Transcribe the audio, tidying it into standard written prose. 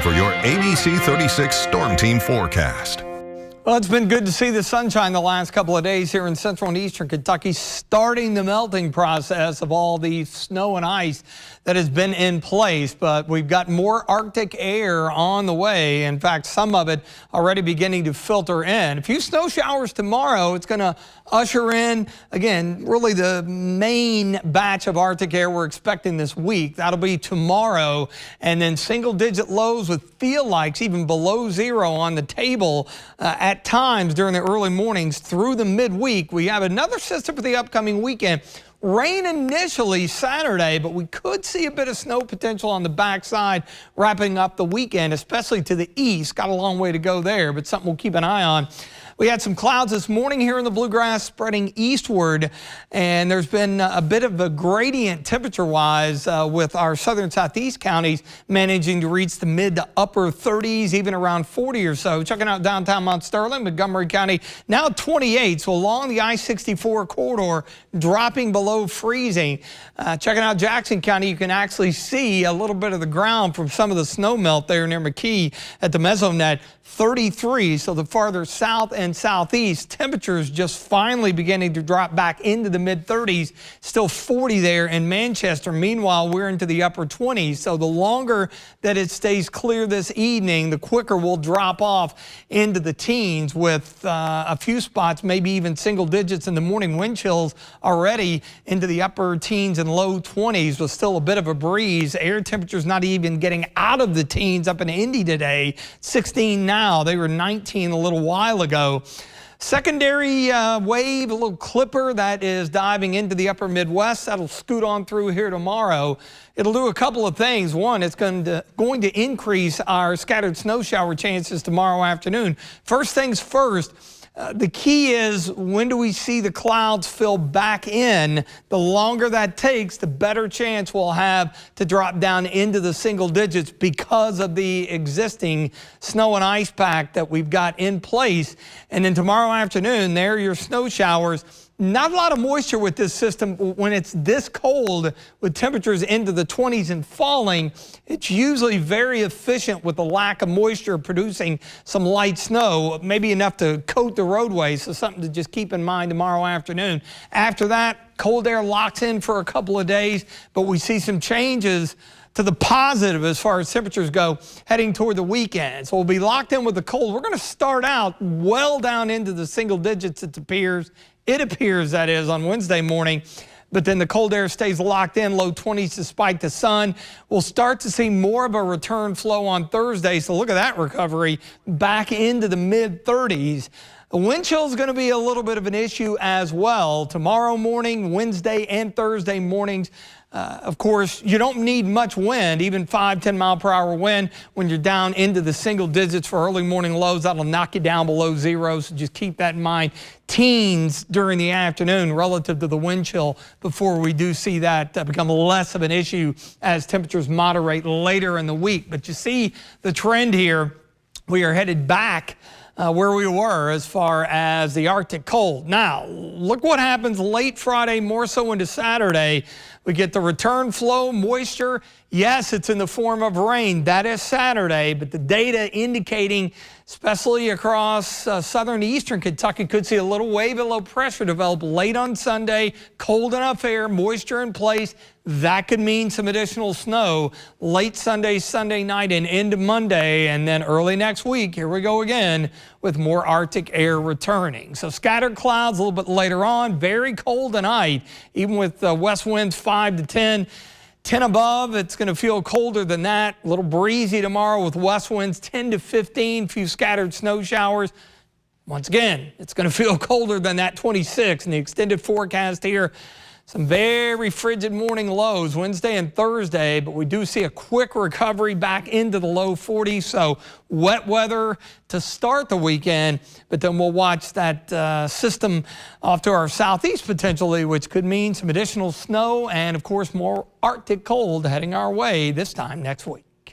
for your ABC 36 Storm Team forecast. Well, it's been good to see the sunshine the last couple of days here in central and eastern Kentucky, starting the melting process of all the snow and ice that has been in place. But we've got more Arctic air on the way. In fact, some of it already beginning to filter in. A few snow showers tomorrow. It's going to usher in, again, really the main batch of Arctic air we're expecting this week. That'll be tomorrow. And then single-digit lows with feel-likes even below zero on the table at times during the early mornings through the midweek. We have another system for the upcoming weekend. Rain initially Saturday, but we could see a bit of snow potential on the backside wrapping up the weekend, especially to the east. Got a long way to go there, but something we'll keep an eye on. We had some clouds this morning here in the Bluegrass spreading eastward, and there's been a bit of a gradient temperature-wise with our southern southeast counties managing to reach the mid to upper 30s, even around 40 or so. Checking out downtown Mount Sterling, Montgomery County, now 28, so along the I-64 corridor, dropping below freezing. Checking out Jackson County, you can actually see a little bit of the ground from some of the snow melt there near McKee at the Mesonet. 33, so the farther south and southeast, temperatures just finally beginning to drop back into the mid-30s, still 40 there in Manchester. Meanwhile, we're into the upper 20s, so the longer that it stays clear this evening, the quicker we'll drop off into the teens with a few spots, maybe even single digits in the morning. Wind chills already into the upper teens and low 20s with still a bit of a breeze. Air temperatures not even getting out of the teens up in Indy today, 16 now. They were 19 a little while ago. Secondary wave, a little clipper that is diving into the upper Midwest. That'll scoot on through here tomorrow. It'll do a couple of things. One, it's going to increase our scattered snow shower chances tomorrow afternoon. First things first. The key is, when do we see the clouds fill back in? The longer that takes, the better chance we'll have to drop down into the single digits because of the existing snow and ice pack that we've got in place. And then tomorrow afternoon, there are your snow showers. Not a lot of moisture with this system. When it's this cold with temperatures into the 20s and falling, it's usually very efficient with the lack of moisture, producing some light snow, maybe enough to coat the roadways. So something to just keep in mind tomorrow afternoon. After that, cold air locks in for a couple of days, but we see some changes to the positive as far as temperatures go heading toward the weekend. So we'll be locked in with the cold. We're going to start out well down into the single digits, it appears. It appears, that is, on Wednesday morning. But then the cold air stays locked in, low 20s despite the sun. We'll start to see more of a return flow on Thursday. So look at that recovery back into the mid-30s. The wind chill is going to be a little bit of an issue as well. Tomorrow morning, Wednesday and Thursday mornings. Of course, you don't need much wind, even 5-10 mile per hour wind when you're down into the single digits for early morning lows. That'll knock you down below zero, so just keep that in mind. Teens during the afternoon relative to the wind chill before we do see that become less of an issue as temperatures moderate later in the week. But you see the trend here. We are headed back where we were as far as the Arctic cold. Now, look what happens late Friday, more so into Saturday. We get the return flow, moisture. Yes, it's in the form of rain. That is Saturday, but the data indicating, especially across southern eastern Kentucky, could see a little wave of low pressure develop late on Sunday. Cold enough air, moisture in place. That could mean some additional snow late Sunday, Sunday night, and into Monday. And then early next week, here we go again with more Arctic air returning. So scattered clouds a little bit later on. Very cold tonight, even with west winds 5 to 10. 10 above, it's going to feel colder than that. A little breezy tomorrow with west winds 10 to 15, few scattered snow showers. Once again, it's going to feel colder than that 26 in the extended forecast here. Some very frigid morning lows Wednesday and Thursday, but we do see a quick recovery back into the low 40s. So wet weather to start the weekend, but then we'll watch that system off to our southeast potentially, which could mean some additional snow and, of course, more Arctic cold heading our way this time next week.